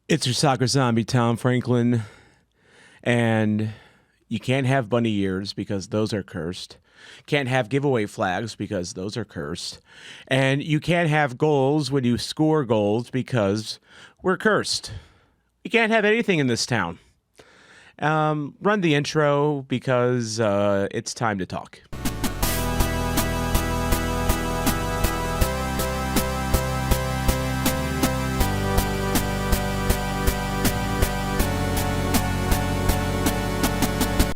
It's your soccer zombie, Tom Franklin, and you can't have bunny ears because those are cursed. Can't have giveaway flags because those are cursed. And you can't have goals when you score goals because we're cursed. You can't have anything in this town. Run the intro because it's time to talk.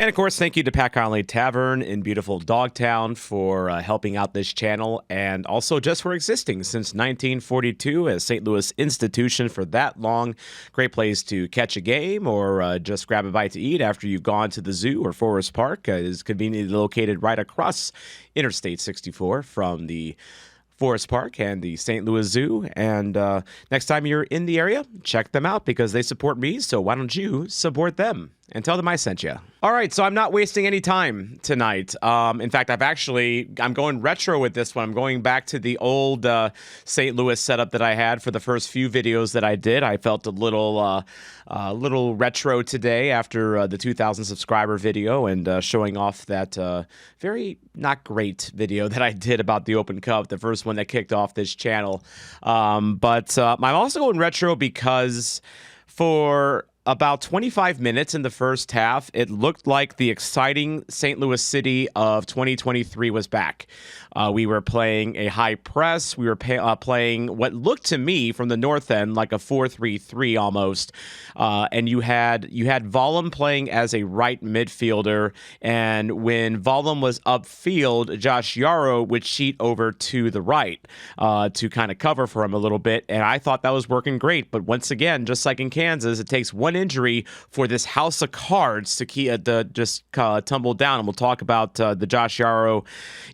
And of course, thank you to Pat Connolly Tavern in beautiful Dogtown for helping out this channel, and also just for existing since 1942 as St. Louis institution for that long. Great place to catch a game or just grab a bite to eat after you've gone to the zoo or Forest Park. It is conveniently located right across Interstate 64 from the Forest Park and the St. Louis Zoo. And next time you're in the area, check them out because they support me. So why don't you support them and tell them I sent you? All right, so I'm not wasting any time tonight. In fact, I'm going retro with this one. I'm going back to the old St. Louis setup that I had for the first few videos that I did. I felt a little retro today after the 2,000 subscriber video and showing off that very not great video that I did about the Open Cup, the first one that kicked off this channel. But I'm also going retro because for about 25 minutes in the first half, it looked like the exciting St. Louis City of 2023 was back. We were playing a high press. We were playing what looked to me from the north end like a 4-3-3 almost. And you had Vollum playing as a right midfielder. And when Vollum was upfield, Josh Yarrow would cheat over to the right to kind of cover for him a little bit. And I thought that was working great. But once again, just like in Kansas, it takes one injury for this house of cards to just tumble down. And we'll talk about the Josh Yarrow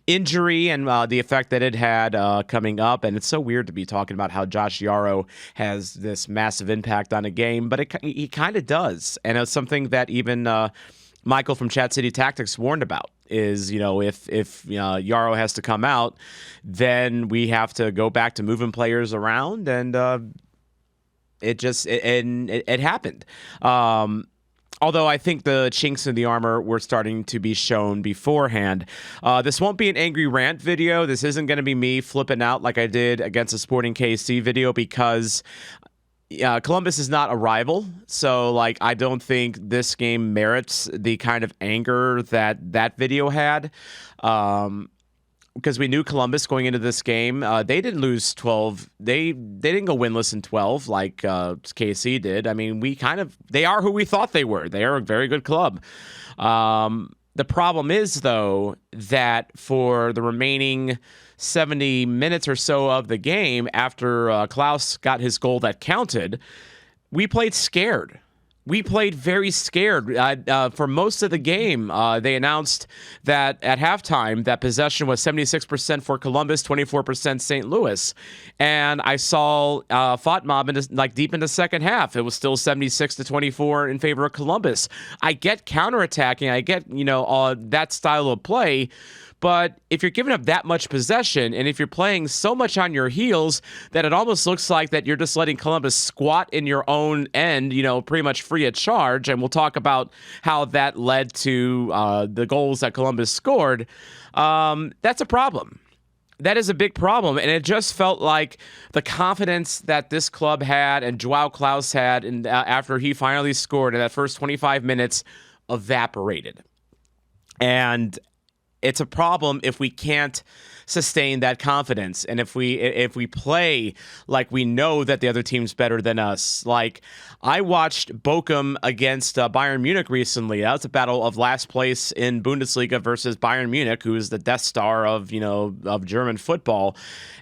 injury and the effect that it had coming up. And it's so weird to be talking about how Josh Yarrow has this massive impact on a game, but he kind of does. And it's something that even Michael from Chat City Tactics warned about is, if Yarrow has to come out, then we have to go back to moving players around. And it happened. Although I think the chinks in the armor were starting to be shown beforehand. This won't be an angry rant video. This isn't going to be me flipping out like I did against a Sporting KC video because Columbus is not a rival. So, I don't think this game merits the kind of anger that video had. Because we knew Columbus going into this game, they didn't lose 12. They didn't go winless in 12 like KC did. I mean, they are who we thought they were. They are a very good club. The problem is, though, that for the remaining 70 minutes or so of the game, after Klauss got his goal that counted, we played scared. We played very scared. For most of the game, they announced that at halftime that possession was 76% for Columbus, 24% St. Louis. And I saw FOTMOB deep in the second half. It was still 76-24 in favor of Columbus. I get counterattacking. I get, that style of play. But if you're giving up that much possession and if you're playing so much on your heels that it almost looks like that you're just letting Columbus squat in your own end, pretty much free of charge, and we'll talk about how that led to the goals that Columbus scored, that's a problem. That is a big problem, and it just felt like the confidence that this club had and Joao Klauss had after he finally scored in that first 25 minutes evaporated. And it's a problem if we can't sustain that confidence, and if we play like we know that the other team's better than us. Like, I watched Bochum against Bayern Munich recently. That was a battle of last place in Bundesliga versus Bayern Munich, who is the Death Star of German football.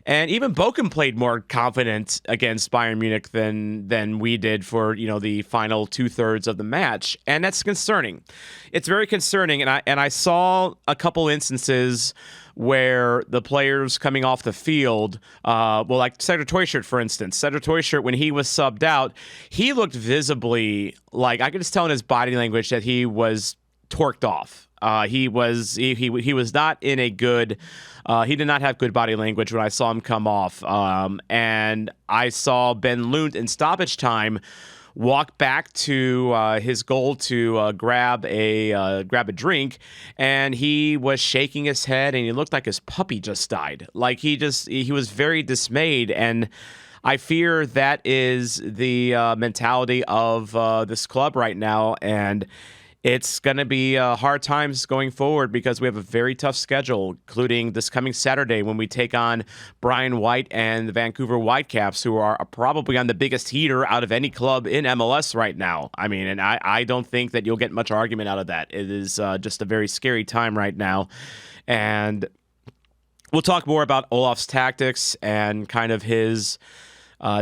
And even Bochum played more confident against Bayern Munich than we did for the final 2/3 of the match, and that's concerning. It's very concerning, and I saw a couple instances where the players coming off the field, like Cedric Teuchert, for instance. Cedric Teuchert, when he was subbed out, he looked visibly like, I could just tell in his body language that he was torqued off. He was not in a good. He did not have good body language when I saw him come off. And I saw Ben Lund in stoppage time walked back to his goal to grab a drink, and he was shaking his head, and he looked like his puppy just died. Like he was very dismayed, and I fear that is the mentality of this club right now, and it's going to be hard times going forward because we have a very tough schedule, including this coming Saturday when we take on Brian White and the Vancouver Whitecaps, who are probably on the biggest heater out of any club in MLS right now. I mean, and I don't think that you'll get much argument out of that. It is just a very scary time right now. And we'll talk more about Olaf's tactics and kind of his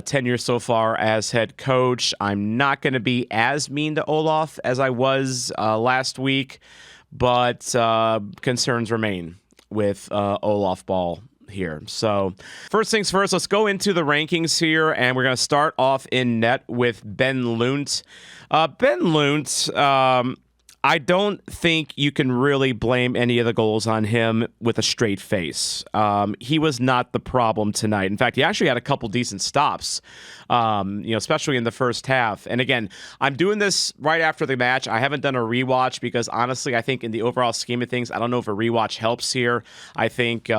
tenure so far as head coach. I'm not going to be as mean to Olaf as I was last week, but concerns remain with Olaf Ball here. So first things first, let's go into the rankings here, and we're going to start off in net with Ben Lunt. Ben Lunt, I don't think you can really blame any of the goals on him with a straight face. He was not the problem tonight. In fact, he actually had a couple decent stops, especially in the first half. And again, I'm doing this right after the match. I haven't done a rewatch because honestly, I think in the overall scheme of things, I don't know if a rewatch helps here. I think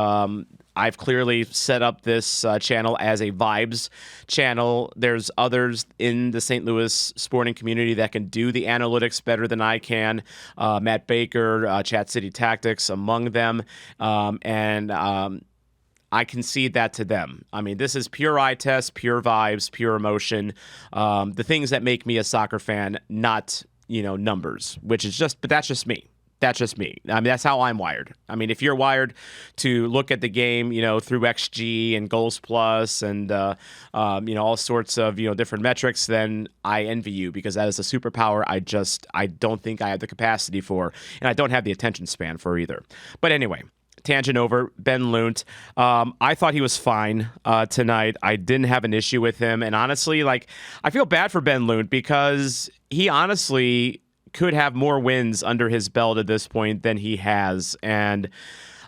I've clearly set up this channel as a vibes channel. There's others in the St. Louis sporting community that can do the analytics better than I can. Matt Baker, Chat City Tactics among them. And I concede that to them. I mean, this is pure eye test, pure vibes, pure emotion. The things that make me a soccer fan, not, numbers, but that's just me. That's just me. I mean, that's how I'm wired. I mean, if you're wired to look at the game, through XG and goals plus and, all sorts of, different metrics, then I envy you because that is a superpower I don't think I have the capacity for, and I don't have the attention span for either. But anyway, tangent over. Ben Lunt. I thought he was fine tonight. I didn't have an issue with him. And honestly, I feel bad for Ben Lunt because he honestly could have more wins under his belt at this point than he has. And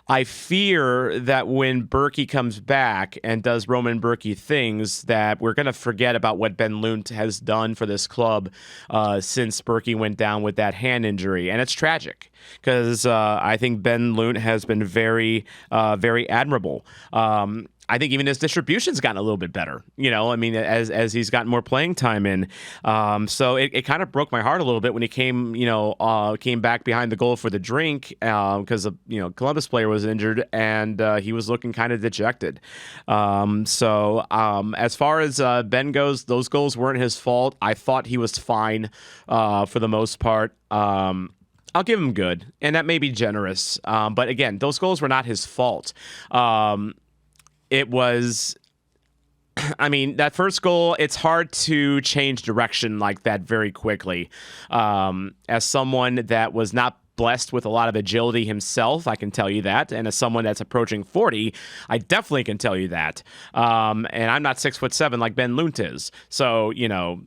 I fear that when Berkey comes back and does Roman Berkey things, that we're going to forget about what Ben Lunt has done for this club since Berkey went down with that hand injury. And it's tragic because I think Ben Lunt has been very, very admirable. I think even his distribution's gotten a little bit better, as he's gotten more playing time in. So it kind of broke my heart a little bit when he came back behind the goal for the drink because Columbus player was injured and he was looking kind of dejected. So as far as Ben goes, those goals weren't his fault. I thought he was fine for the most part. I'll give him good, and that may be generous. But again, those goals were not his fault. It was, that first goal, it's hard to change direction like that very quickly. As someone that was not blessed with a lot of agility himself, I can tell you that. And as someone that's approaching 40, I definitely can tell you that. And I'm not 6'7" like Ben Lunt is. So,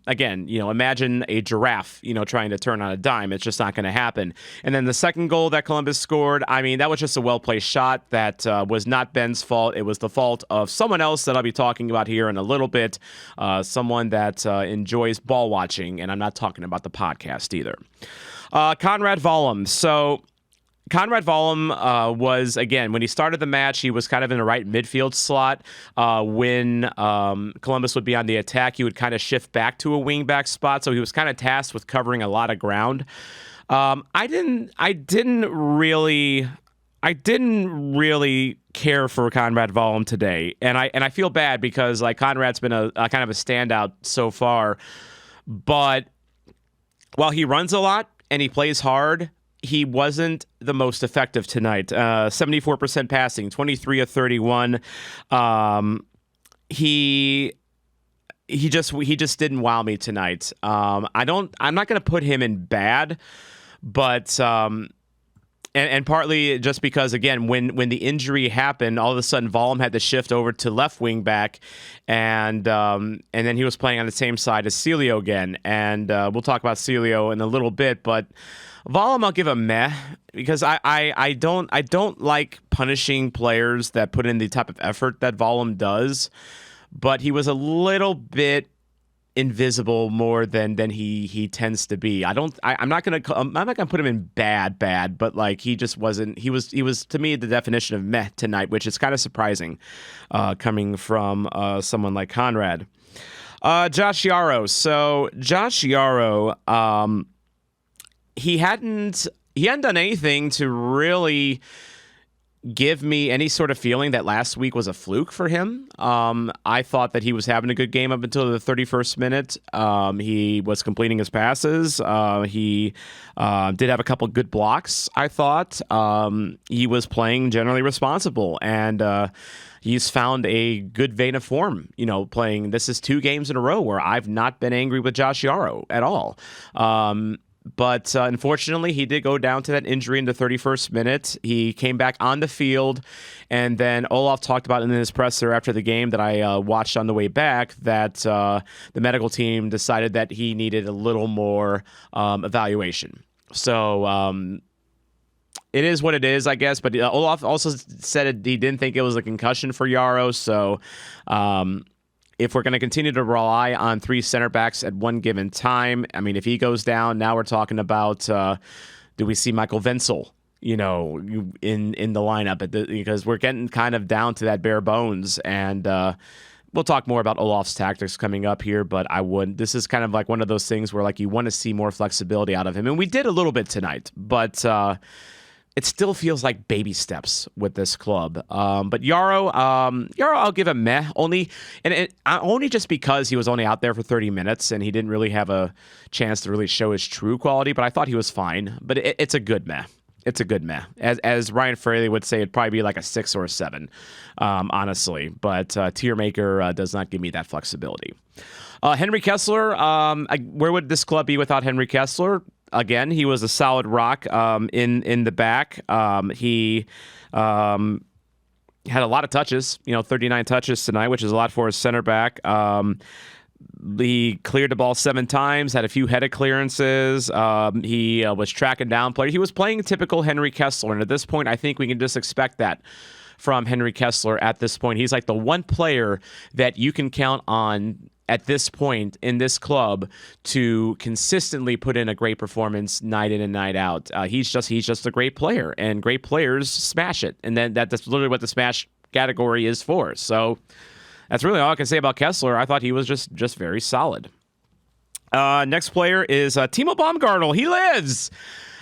again, imagine a giraffe, trying to turn on a dime. It's just not going to happen. And then the second goal that Columbus scored, that was just a well-placed shot that was not Ben's fault. It was the fault of someone else that I'll be talking about here in a little bit, someone that enjoys ball watching, and I'm not talking about the podcast either. Conrad Vollum. So Conrad Vollum was, again, when he started the match, he was kind of in the right midfield slot. When Columbus would be on the attack, he would kind of shift back to a wingback spot. So he was kind of tasked with covering a lot of ground. I didn't really care for Conrad Vollum today, and I feel bad because Conrad's been a kind of a standout so far, but while he runs a lot and he plays hard, he wasn't the most effective tonight. 74% passing, 23 of 31. He just didn't wow me tonight. I'm not going to put him in bad, but and partly just because, again, when the injury happened, all of a sudden Vollum had to shift over to left wing back, and then he was playing on the same side as Celio again. And we'll talk about Celio in a little bit, but Vollum I'll give a meh because I don't like punishing players that put in the type of effort that Vollum does, but he was a little bit invisible more than he tends to be. I'm not gonna put him in bad, but like he just wasn't. He was to me the definition of meh tonight, which is kind of surprising, coming from someone like Conrad. Josh Yarrow. So Josh Yarrow, he hadn't done anything to really give me any sort of feeling that last week was a fluke for him. I thought that he was having a good game up until the 31st minute. He was completing his passes. He did have a couple good blocks, I thought. He was playing generally responsible, and he's found a good vein of form, playing. This is 2 games in a row where I've not been angry with Josh Yarrow at all. But unfortunately, he did go down to that injury in the 31st minute. He came back on the field, and then Olaf talked about in his presser after the game that I watched on the way back that the medical team decided that he needed a little more evaluation. So it is what it is, I guess. But Olaf also said he didn't think it was a concussion for Yarrow. So if we're going to continue to rely on 3 center backs at one given time, I mean, if he goes down, now we're talking about do we see Michael Wenzel, in the lineup because we're getting kind of down to that bare bones. And we'll talk more about Olaf's tactics coming up here, but I wouldn't. This is kind of like one of those things where like you want to see more flexibility out of him, and we did a little bit tonight, but it still feels like baby steps with this club. But Yarrow, I'll give him meh. Only just because he was only out there for 30 minutes and he didn't really have a chance to really show his true quality. But I thought he was fine. But it's a good meh. It's a good meh. As Ryan Fraley would say, it'd probably be like a 6 or a 7, honestly. But Tiermaker does not give me that flexibility. Henry Kessler, where would this club be without Henry Kessler? Again, he was a solid rock in the back. He had a lot of touches, 39 touches tonight, which is a lot for a center back. He cleared the ball 7 times, had a few headed clearances. He was tracking down players. He was playing typical Henry Kessler, and at this point, I think we can just expect that from Henry Kessler at this point. He's like the one player that you can count on at this point in this club to consistently put in a great performance night in and night out. He's just a great player, and great players smash it. And then that's literally what the smash category is for. So that's really all I can say about Kessler. I thought he was just very solid. Next player is Timo Baumgartel. He lives.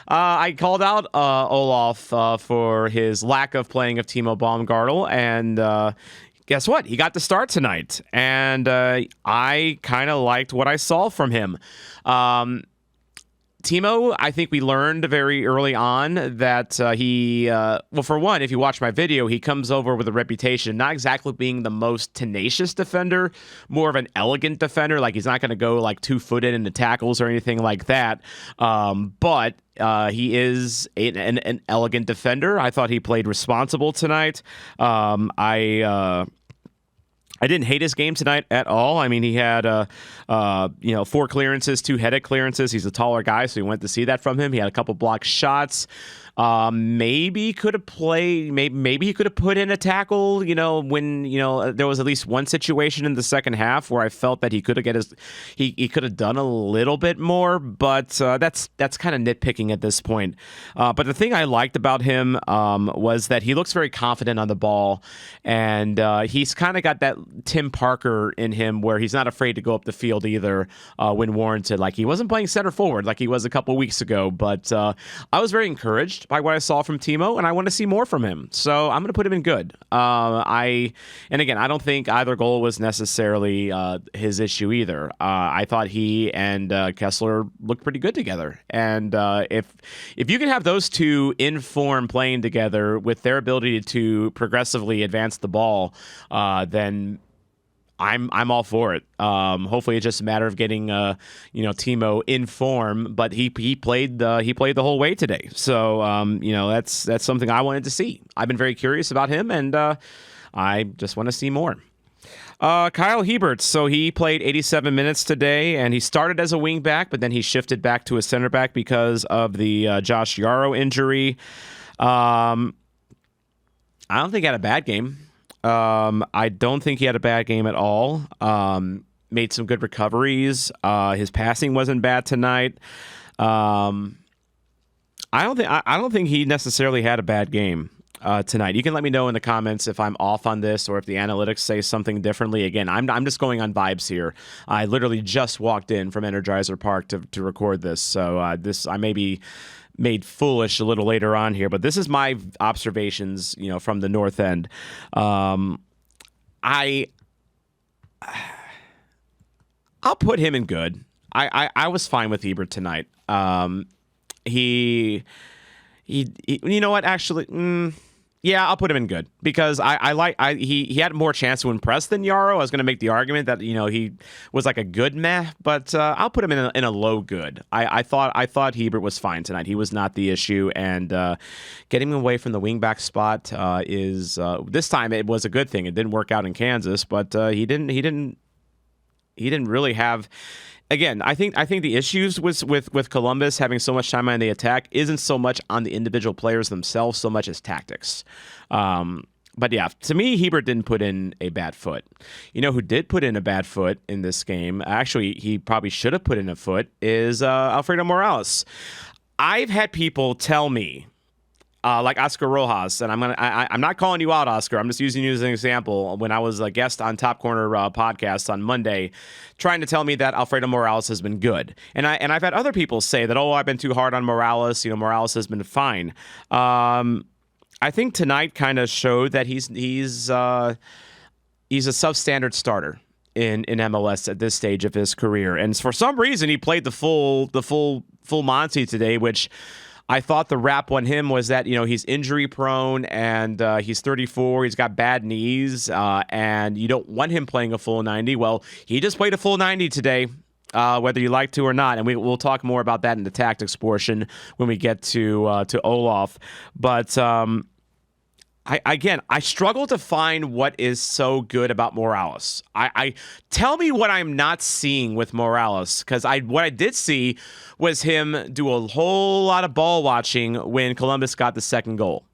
I called out Olaf for his lack of playing of Timo Baumgartel, and guess what? He got the start tonight, and I kind of liked what I saw from him. Timo, I think we learned very early on that for one, if you watch my video, he comes over with a reputation, not exactly being the most tenacious defender, more of an elegant defender. Like he's not going to go like 2-footed into tackles or anything like that. But he is an elegant defender. I thought he played responsible tonight. I didn't hate his game tonight at all. I mean, he had 4 clearances, 2 headed clearances. He's a taller guy, so we went to see that from him. He had a couple blocked shots. Maybe he could have played. Maybe he could have put in a tackle. When there was at least one situation in the second half where I felt that he could have he could have done a little bit more. But that's kind of nitpicking at this point. But the thing I liked about him was that he looks very confident on the ball, and he's kind of got that Tim Parker in him where he's not afraid to go up the field either when warranted. Like he wasn't playing center forward like he was a couple weeks ago, but I was very encouraged by what I saw from Timo, and I want to see more from him. So I'm going to put him in good. I don't think either goal was necessarily his issue either. I thought he and Kessler looked pretty good together. And if you can have those two in form playing together with their ability to progressively advance the ball, then I'm all for it. Hopefully, it's just a matter of getting Timo in form. But he played the whole way today. So that's something I wanted to see. I've been very curious about him, and I just want to see more. Kyle Hebert. So he played 87 minutes today, and he started as a wing back, but then he shifted back to a center back because of the Josh Yarrow injury. I don't think he had a bad game. I don't think he had a bad game at all. made some good recoveries. His passing wasn't bad tonight. I don't think he necessarily had a bad game tonight. You can let me know in the comments if I'm off on this or if the analytics say something differently. Again, I'm just going on vibes here. I literally just walked in from Energizer Park to record this, so I may be made foolish a little later on here, but this is my observations, from the north end. I'll put him in good. I was fine with Hebert tonight. He you know what? Actually, yeah, I'll put him in good because he had more chance to impress than Yarrow. I was going to make the argument that he was like a good meh, but I'll put him in a low good. I thought Hebert was fine tonight. He was not the issue, and getting him away from the wingback spot is this time it was a good thing. It didn't work out in Kansas, but he didn't really have. Again, I think the issues with Columbus having so much time on the attack isn't so much on the individual players themselves, so much as tactics. But yeah, to me, Hebert didn't put in a bad foot. Who did put in a bad foot in this game? Actually, he probably should have put in a foot. Is Alfredo Morales? I've had people tell me. Like Oscar Rojas, and I'm not calling you out, Oscar. I'm just using you as an example. When I was a guest on Top Corner podcast on Monday, trying to tell me that Alfredo Morales has been good, and I've had other people say that I've been too hard on Morales. Morales has been fine. I think tonight kind of showed that he's a substandard starter in MLS at this stage of his career, and for some reason he played the full Monty today, which. I thought the rap on him was that, he's injury prone and he's 34. He's got bad knees and you don't want him playing a full 90. Well, he just played a full 90 today, whether you like to or not. And we'll talk more about that in the tactics portion when we get to Olaf. But I struggle to find what is so good about Morales. I tell me what I'm not seeing with Morales, because what I did see was him do a whole lot of ball watching when Columbus got the second goal.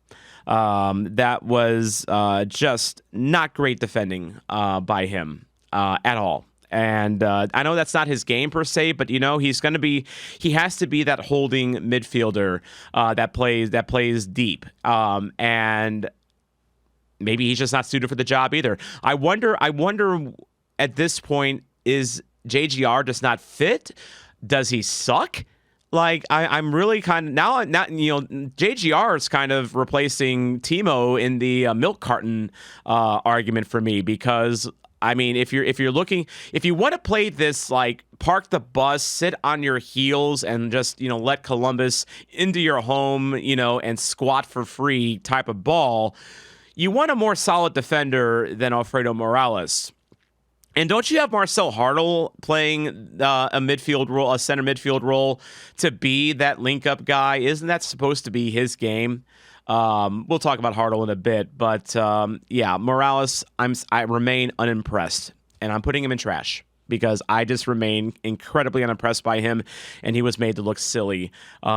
That was just not great defending by him at all. And I know that's not his game per se, but he has to be that holding midfielder that plays deep. And maybe he's just not suited for the job either. I wonder at this point, is JGR just not fit? Does he suck? Like I'm really kind of now JGR is kind of replacing Timo in the milk carton argument for me, because I mean, if you want to play this like park the bus, sit on your heels, and just let Columbus into your home, and squat for free type of ball, you want a more solid defender than Alfredo Morales. And don't you have Marcel Hartl playing a center midfield role to be that link-up guy? Isn't that supposed to be his game? We'll talk about Hartl in a bit, but yeah, Morales, I remain unimpressed, and I'm putting him in trash because I just remain incredibly unimpressed by him, and he was made to look silly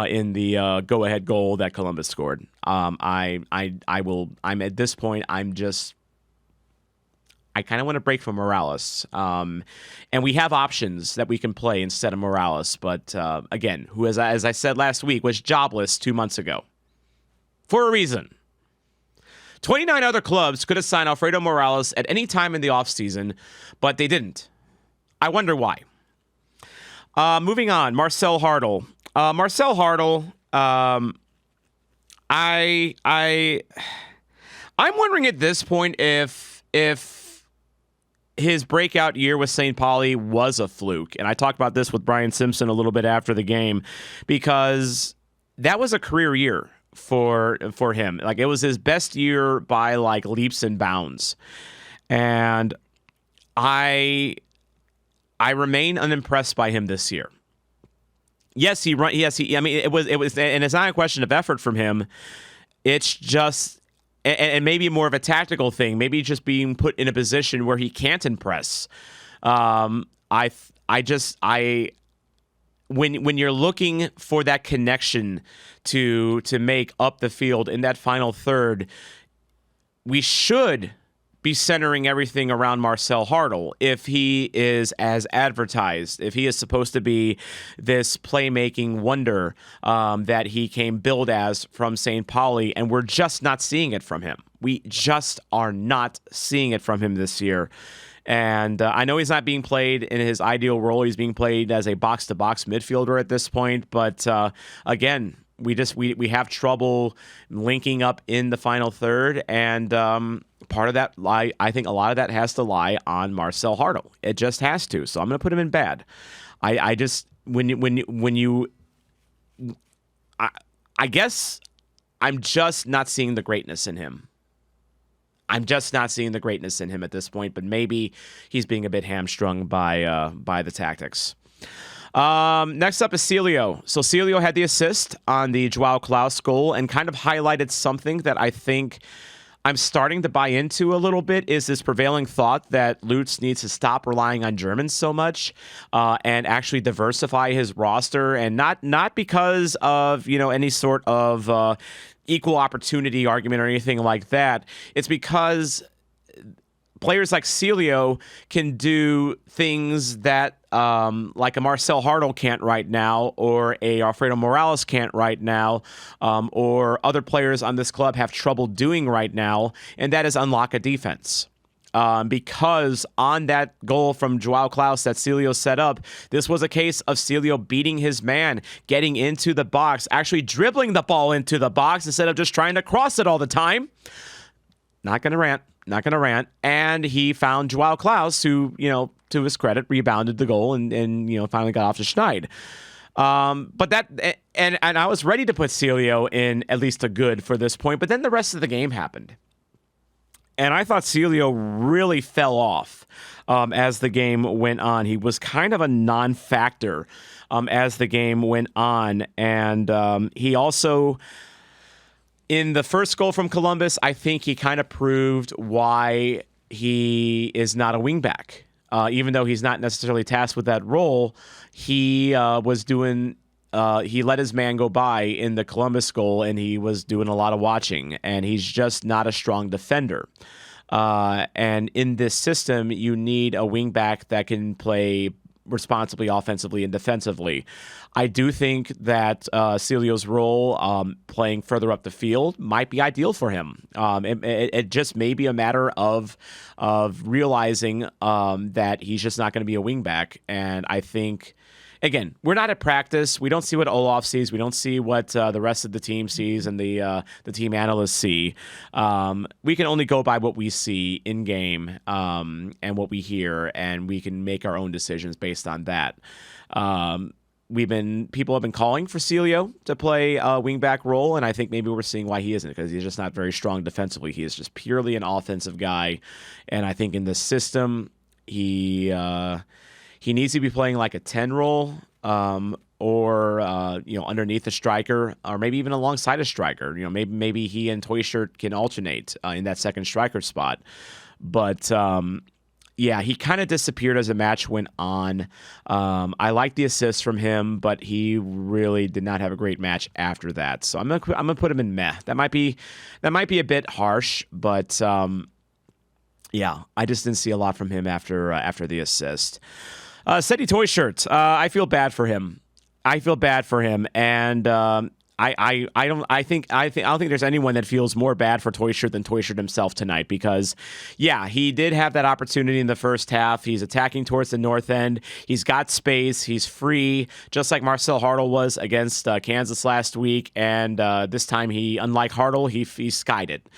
in the go-ahead goal that Columbus scored. I'm at this point, I kind of want to break from Morales. And we have options that we can play instead of Morales, but again, who, as I said last week, was jobless 2 months ago. For a reason. 29 other clubs could have signed Alfredo Morales at any time in the offseason, but they didn't. I wonder why. Moving on, Marcel Hartl. Marcel Hartl, I'm wondering at this point if his breakout year with St. Pauli was a fluke. And I talked about this with Brian Simpson a little bit after the game, because that was a career year for him. Like, it was his best year by like leaps and bounds. And I remain unimpressed by him this year. Yes, I mean, it was, and it's not a question of effort from him. It's just, and maybe more of a tactical thing. Maybe just being put in a position where he can't impress. When you're looking for that connection to make up the field in that final third, we should be centering everything around Marcel Hartel, if he is as advertised, if he is supposed to be this playmaking wonder that he came billed as from St. Pauli, and we're just not seeing it from him. We just are not seeing it from him this year. And I know he's not being played in his ideal role. He's being played as a box-to-box midfielder at this point. But again, we have trouble linking up in the final third, and part of that I think a lot of that has to lie on Marcel Hartel. It just has to. So I'm going to put him in bad. I guess I'm just not seeing the greatness in him. I'm just not seeing the greatness in him at this point, but maybe he's being a bit hamstrung by the tactics. Next up is Celio. So Celio had the assist on the Joao Klauss goal and kind of highlighted something that I think I'm starting to buy into a little bit, is this prevailing thought that Lutz needs to stop relying on Germans so much and actually diversify his roster, and not because of any sort of equal opportunity argument or anything like that. It's because players like Celio can do things that like a Marcel Hartel can't right now, or a Alfredo Morales can't right now, or other players on this club have trouble doing right now, and that is unlock a defense. Because on that goal from Joao Klauss that Celio set up, this was a case of Celio beating his man, getting into the box, actually dribbling the ball into the box instead of just trying to cross it all the time. Not going to rant. And he found Joao Klauss, who, to his credit, rebounded the goal and finally got off to Schneid. But that, and I was ready to put Celio in at least a good for this point, but then the rest of the game happened. And I thought Celio really fell off as the game went on. He was kind of a non-factor as the game went on. And he also, in the first goal from Columbus, I think he kind of proved why he is not a wingback. Even though he's not necessarily tasked with that role, he was doing... he let his man go by in the Columbus goal, and he was doing a lot of watching, and he's just not a strong defender. And in this system, you need a wingback that can play responsibly offensively and defensively. I do think that Celio's role, playing further up the field, might be ideal for him. It just may be a matter of realizing that he's just not going to be a wingback, and I think... Again, we're not at practice. We don't see what Olaf sees. We don't see what the rest of the team sees and the team analysts see. We can only go by what we see in game and what we hear, and we can make our own decisions based on that. People have been calling for Celio to play a wingback role, and I think maybe we're seeing why he isn't, because he's just not very strong defensively. He is just purely an offensive guy, and I think in this system, he needs to be playing like a 10 role, or underneath a striker, or maybe even alongside a striker. Maybe he and Toyshirt can alternate in that second striker spot. But he kind of disappeared as the match went on. I like the assist from him, but he really did not have a great match after that. So I'm gonna put him in meh. That might be a bit harsh, but I just didn't see a lot from him after the assist. Seti Toyshirt, I feel bad for him. And I don't think there's anyone that feels more bad for Toyshirt than Toyshirt himself tonight, because he did have that opportunity in the first half. He's attacking towards the north end. He's got space. He's free, just like Marcel Hartel was against Kansas last week. And this time, unlike Hartel, he skied it.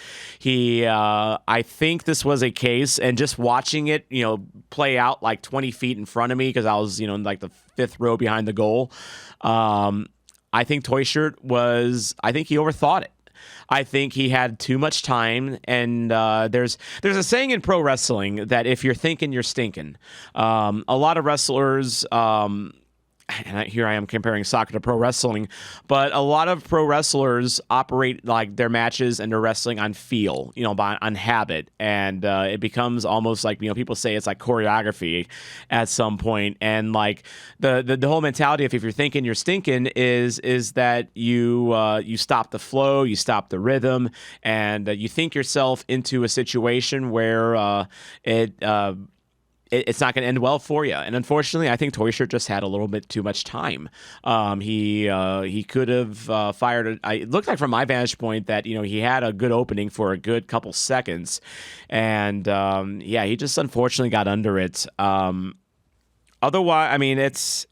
I think this was a case, and just watching it, play out like 20 feet in front of me, because I was, in like the fifth row behind the goal. I think Toyshirt he overthought it. I think he had too much time, and there's a saying in pro wrestling that if you're thinking, you're stinking. A lot of wrestlers here I am comparing soccer to pro wrestling, but a lot of pro wrestlers operate like their matches and their wrestling on feel, on habit, and it becomes almost like people say it's like choreography at some point, and like the whole mentality of if you're thinking you're stinking is that you stop the flow, you stop the rhythm, and you think yourself into a situation where it's not going to end well for you. And unfortunately, I think Toy Shirt just had a little bit too much time. He could have fired. It looked like from my vantage point that he had a good opening for a good couple seconds, and he just unfortunately got under it. Otherwise, I mean, it's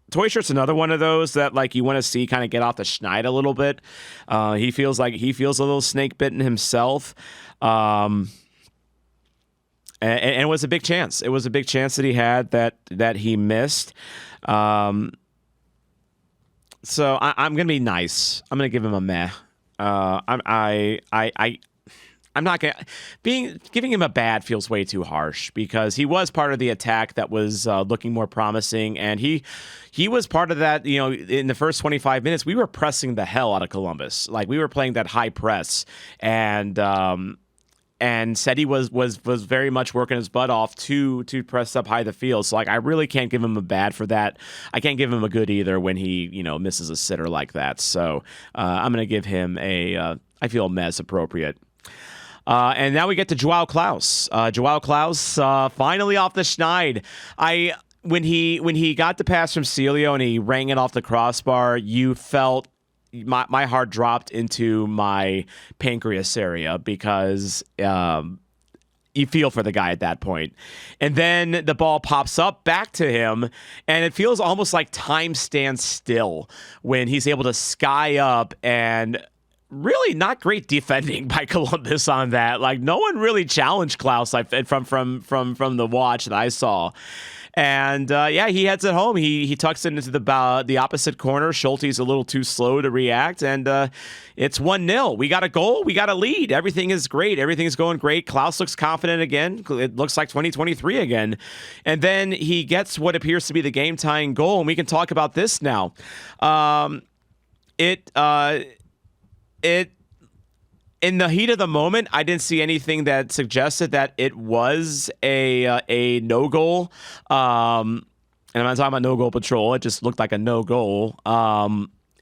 Toy Shirt's another one of those that like you want to see kind of get off the schneid a little bit. He feels a little snake bitten himself. And it was a big chance. It was a big chance that he had that he missed. So I'm gonna be nice. I'm gonna give him a meh. I'm not gonna giving him a bad feels way too harsh because he was part of the attack that was looking more promising, and he was part of that. In the first 25 minutes, we were pressing the hell out of Columbus. Like we were playing that high press, and said he was very much working his butt off to press up high the field. So like I really can't give him a bad for that. I can't give him a good either when he misses a sitter like that. So I'm gonna give him I feel a mess appropriate. And now we get to Joao Klauss. Joao Klauss finally off the schneid. When he got the pass from Celio and he rang it off the crossbar, you felt my heart dropped into my pancreas area because you feel for the guy at that point. And then the ball pops up back to him, and it feels almost like time stands still when he's able to sky up, and really not great defending by Columbus on that. Like no one really challenged Klauss from the watch that I saw. And he heads it home. He tucks it into the opposite corner. Schulte's a little too slow to react, and it's 1-0. We got a goal. We got a lead. Everything is great. Everything is going great. Klauss looks confident again. It looks like 2023 again. And then he gets what appears to be the game-tying goal, and we can talk about this now. In the heat of the moment, I didn't see anything that suggested that it was a no goal. And I'm not talking about no goal patrol. It just looked like a no goal.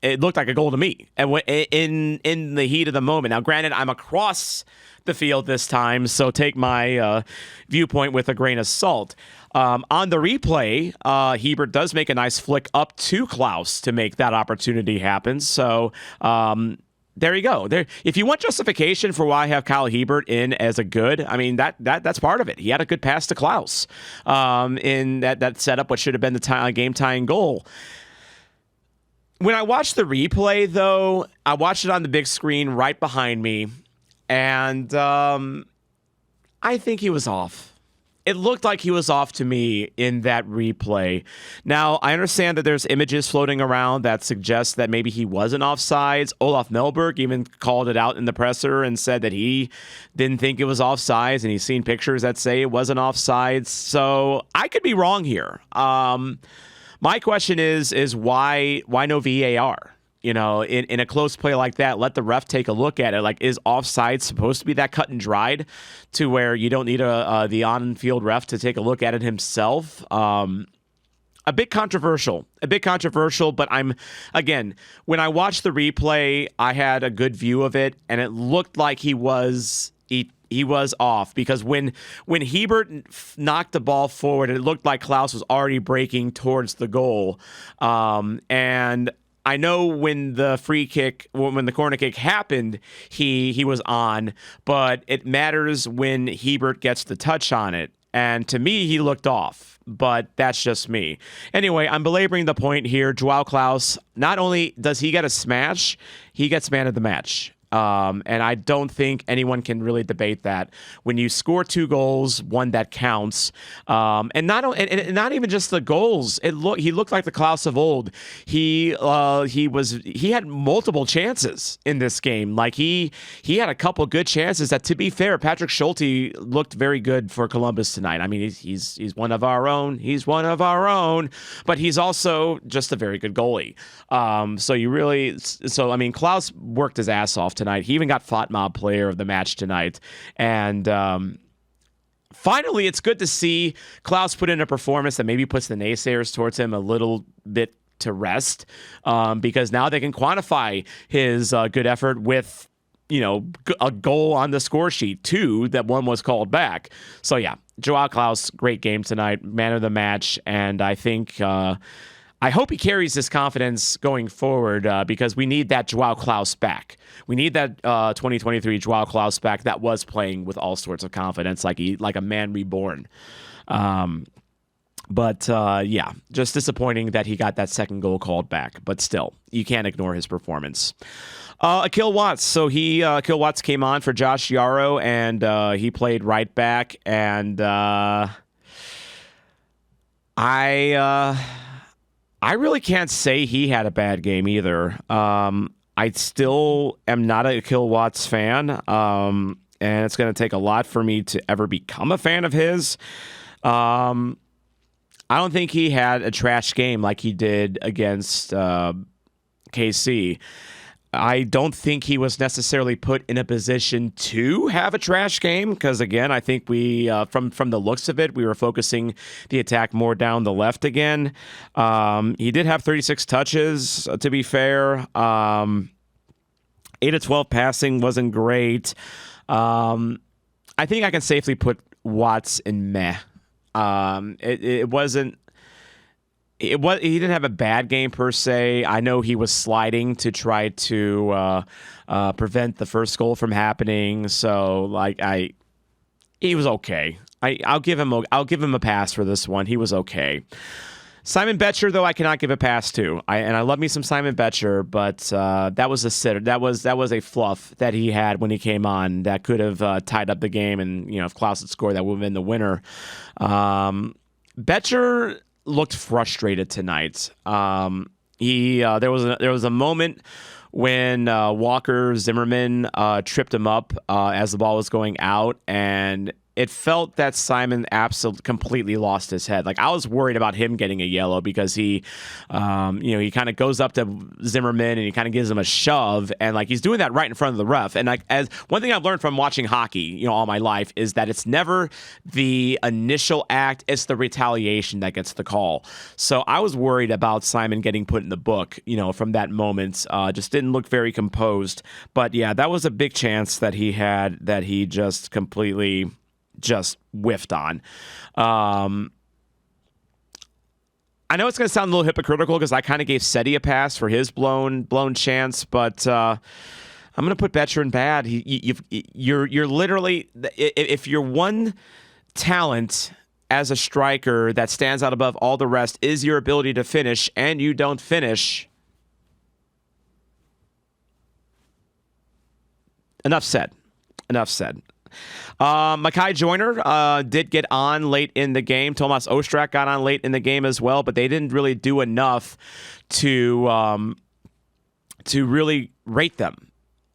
It looked like a goal to me. And in the heat of the moment. Now, granted, I'm across the field this time, so take my viewpoint with a grain of salt. On the replay, Hebert does make a nice flick up to Klauss to make that opportunity happen. So. There you go. If you want justification for why I have Kyle Hebert in as a good, I mean that's part of it. He had a good pass to Klauss in that setup, what should have been the game tying goal. When I watched the replay, though, I watched it on the big screen right behind me, and I think he was off. It looked like he was off to me in that replay. Now, I understand that there's images floating around that suggest that maybe he wasn't offsides. Olaf Melberg even called it out in the presser and said that he didn't think it was offsides, and he's seen pictures that say it wasn't offsides. So I could be wrong here. My question is why no VAR? In a close play like that, let the ref take a look at it. Like, is offside supposed to be that cut and dried to where you don't need the on-field ref to take a look at it himself? A bit controversial, but when I watched the replay, I had a good view of it, and it looked like he was off, because when Hebert knocked the ball forward, it looked like Klauss was already breaking towards the goal, and I know when the corner kick happened, he was on, but it matters when Hebert gets the touch on it. And to me, he looked off, but that's just me. Anyway, I'm belaboring the point here. Joao Klauss, not only does he get a smash, he gets man of the match. And I don't think anyone can really debate that. When you score 2 goals, one that counts, and not even just the goals. He looked like the Klauss of old. He had multiple chances in this game. Like he had a couple good chances that, to be fair, Patrick Schulte looked very good for Columbus tonight. I mean, he's one of our own. He's one of our own, but he's also just a very good goalie. I mean, Klauss worked his ass off tonight. He even got FOTMOB player of the match tonight. And finally, it's good to see Klauss put in a performance that maybe puts the naysayers towards him a little bit to rest, because now they can quantify his good effort with, a goal on the score sheet, 2 that one was called back. So yeah, Joao Klauss, great game tonight, man of the match, and I think I hope he carries this confidence going forward, because we need that Joao Klauss back. We need that 2023 Joao Klauss back that was playing with all sorts of confidence, like a man reborn. But just disappointing that he got that second goal called back. But still, you can't ignore his performance. Akil Watts. So Akil Watts came on for Josh Yarrow, and he played right back. And I really can't say he had a bad game either. I still am not a Akil Watts fan, and it's going to take a lot for me to ever become a fan of his. I don't think he had a trash game like he did against KC. I don't think he was necessarily put in a position to have a trash game because, again, I think we, from the looks of it, we were focusing the attack more down the left again. He did have 36 touches, to be fair. 8 of 12 passing wasn't great. I think I can safely put Watts in meh. It wasn't. He didn't have a bad game per se. I know he was sliding to try to prevent the first goal from happening. So he was okay. I'll give him a pass for this one. He was okay. Simon Betcher, though, I cannot give a pass to. I love me some Simon Betcher, but that was a sitter. That was a fluff that he had when he came on that could have tied up the game, and if Klauss had scored, that would have been the winner. Betcher looked frustrated tonight. There was a moment when Walker Zimmerman tripped him up as the ball was going out, and it felt that Simon absolutely completely lost his head. Like, I was worried about him getting a yellow because he kind of goes up to Zimmerman and he kind of gives him a shove, and he's doing that right in front of the ref. And as one thing I've learned from watching hockey, all my life, is that it's never the initial act, it's the retaliation that gets the call. So I was worried about Simon getting put in the book, from that moment. Just didn't look very composed. But yeah, that was a big chance that he had that he just completely whiffed on. I know it's going to sound a little hypocritical because I kind of gave Seti a pass for his blown chance, but I'm going to put Betcher in bad. You're literally, if you're one talent as a striker that stands out above all the rest is your ability to finish, and you don't finish. Enough said. Mackay Joyner did get on late in the game. Tomas Ostrak got on late in the game as well, but they didn't really do enough to really rate them.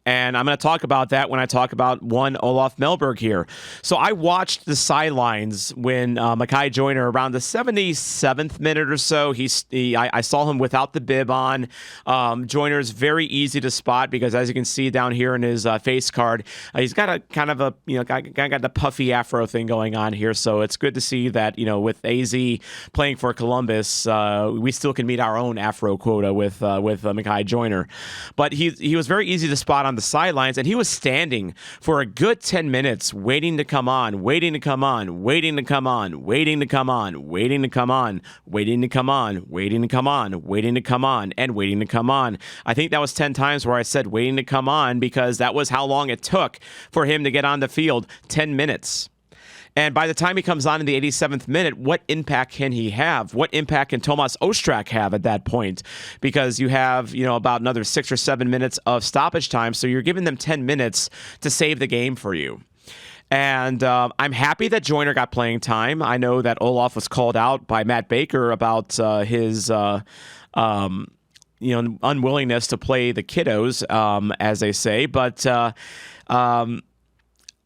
And I'm going to talk about that when I talk about one Olaf Melberg here. So I watched the sidelines when Mackay Joyner, around the 77th minute or so, I saw him without the bib on. Joyner is very easy to spot because, as you can see down here in his face card, he's got a kind of got the puffy afro thing going on here. So it's good to see that, with AZ playing for Columbus, we still can meet our own afro quota with Mackay Joyner. But he was very easy to spot on the sidelines, and he was standing for a good 10 minutes waiting to come on, waiting to come on, waiting to come on, waiting to come on, waiting to come on, waiting to come on, waiting to come on, waiting to come on, and waiting to come on. I think that was 10 times where I said waiting to come on because that was how long it took for him to get on the field. 10 minutes. And by the time he comes on in the 87th minute, what impact can he have? What impact can Tomas Ostrak have at that point? Because you have, about another 6 or 7 minutes of stoppage time. So you're giving them 10 minutes to save the game for you. And I'm happy that Joyner got playing time. I know that Olaf was called out by Matt Baker about his unwillingness to play the kiddos, as they say. But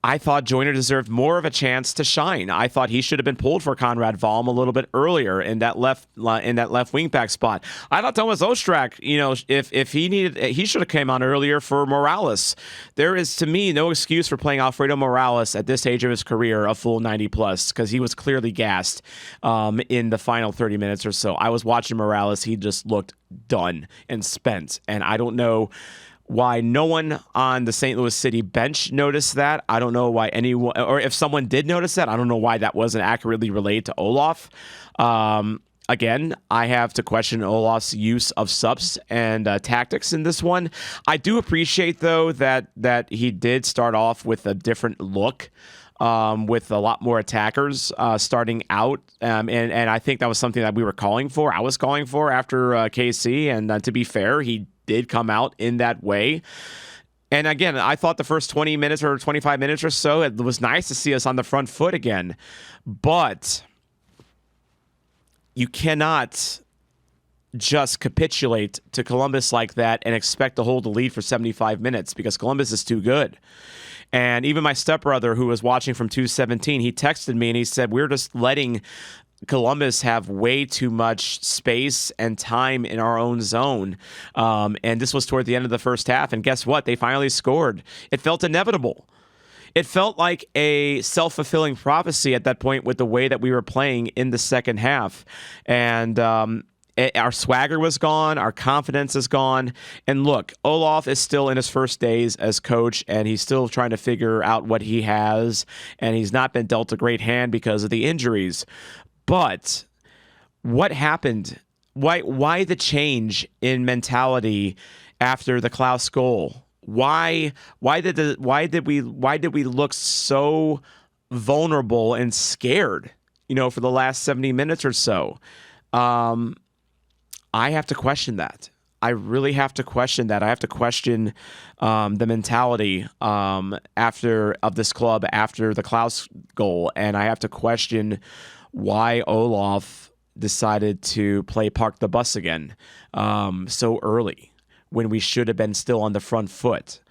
I thought Joyner deserved more of a chance to shine. I thought he should have been pulled for Conrad Valm a little bit earlier in that left wing back spot. I thought Thomas Ostrak, if he needed, he should have came on earlier for Morales. There is, to me, no excuse for playing Alfredo Morales at this stage of his career a full 90 plus, because he was clearly gassed in the final 30 minutes or so. I was watching Morales; he just looked done and spent, and I don't know why no one on the St. Louis City bench noticed that. I don't know why anyone, or if someone did notice that, I don't know why that wasn't accurately relayed to Olaf. Again, I have to question Olaf's use of subs and tactics in this one. I do appreciate, though, that he did start off with a different look. With a lot more attackers starting out. And I think that was something that we were calling for. I was calling for after KC. And to be fair, he did come out in that way. And again, I thought the first 20 minutes or 25 minutes or so, it was nice to see us on the front foot again. But you cannot just capitulate to Columbus like that and expect to hold the lead for 75 minutes, because Columbus is too good. And even my stepbrother, who was watching from 217, he texted me and he said, we're just letting Columbus have way too much space and time in our own zone. And this was toward the end of the first half. And guess what? They finally scored. It felt inevitable. It felt like a self-fulfilling prophecy at that point with the way that we were playing in the second half. And our swagger was gone. Our confidence is gone. And look, Olaf is still in his first days as coach, and he's still trying to figure out what he has. And he's not been dealt a great hand because of the injuries. But what happened? Why the change in mentality after the Klauss goal? Why did we look so vulnerable and scared, for the last 70 minutes or so? I have to question that. I really have to question that. I have to question the mentality of this club after the Klauss goal, and I have to question why Olaf decided to play park the bus again so early when we should have been still on the front foot.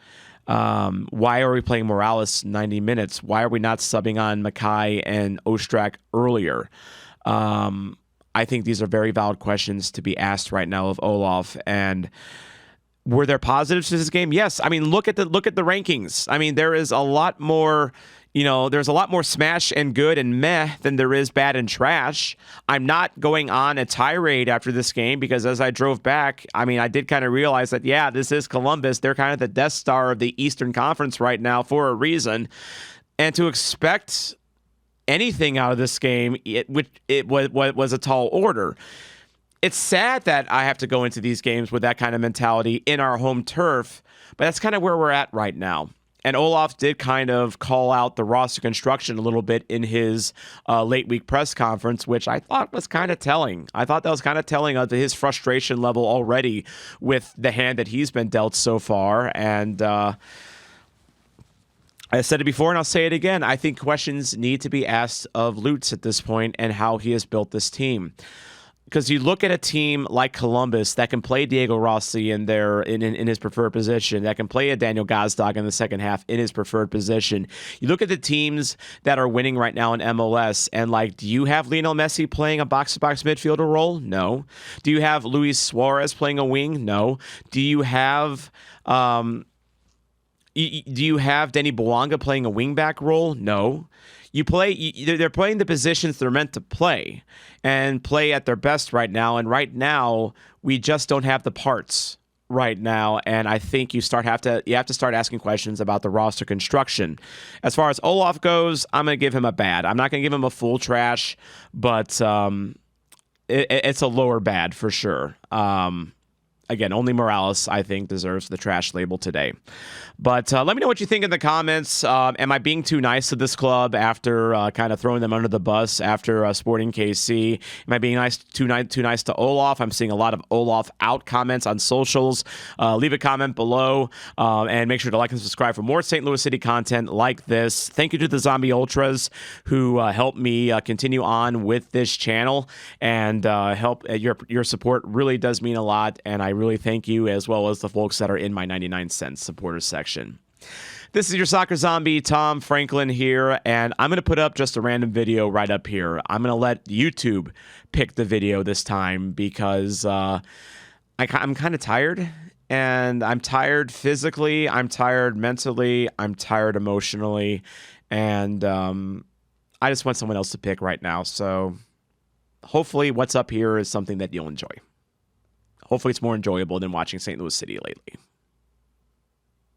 Why are we playing Morales 90 minutes? Why are we not subbing on Mackay and Ostrak earlier? I think these are very valid questions to be asked right now of Olaf. And were there positives to this game? Yes. I mean, look at the rankings. I mean, there is a lot more. There's a lot more smash and good and meh than there is bad and trash. I'm not going on a tirade after this game because as I drove back, I did kind of realize that, yeah, this is Columbus. They're kind of the Death Star of the Eastern Conference right now for a reason. And to expect anything out of this game, it was a tall order. It's sad that I have to go into these games with that kind of mentality in our home turf, but that's kind of where we're at right now. And Olaf did kind of call out the roster construction a little bit in his late week press conference, which I thought was kind of telling. I thought that was kind of telling of his frustration level already with the hand that he's been dealt so far. And I said it before and I'll say it again. I think questions need to be asked of Lutz at this point and how he has built this team. Because you look at a team like Columbus that can play Diego Rossi in his preferred position, that can play a Daniel Gazdag in the second half in his preferred position. You look at the teams that are winning right now in MLS, and do you have Lionel Messi playing a box-to-box midfielder role? No. Do you have Luis Suarez playing a wing? No. Do you have Denny Bouanga playing a wingback role? No. They're playing the positions they're meant to play and play at their best right now. And right now, we just don't have the parts right now. And I think you have to start asking questions about the roster construction. As far as Olaf goes, I'm going to give him a bad. I'm not going to give him a full trash, but it's a lower bad for sure. again, only Morales, I think, deserves the trash label today. But let me know what you think in the comments. Am I being too nice to this club after kind of throwing them under the bus after Sporting KC? Am I being too nice to Olaf? I'm seeing a lot of Olaf out comments on socials. Leave a comment below and make sure to like and subscribe for more St. Louis City content like this. Thank you to the Zombie Ultras who helped me continue on with this channel, and your support really does mean a lot, and I really thank you, as well as the folks that are in my 99 cents supporters section. This is your soccer zombie, Tom Franklin here, and I'm going to put up just a random video right up here. I'm going to let YouTube pick the video this time because I'm kind of tired, and I'm tired physically, I'm tired mentally, I'm tired emotionally, and I just want someone else to pick right now. So hopefully what's up here is something that you'll enjoy. Hopefully it's more enjoyable than watching St. Louis City lately.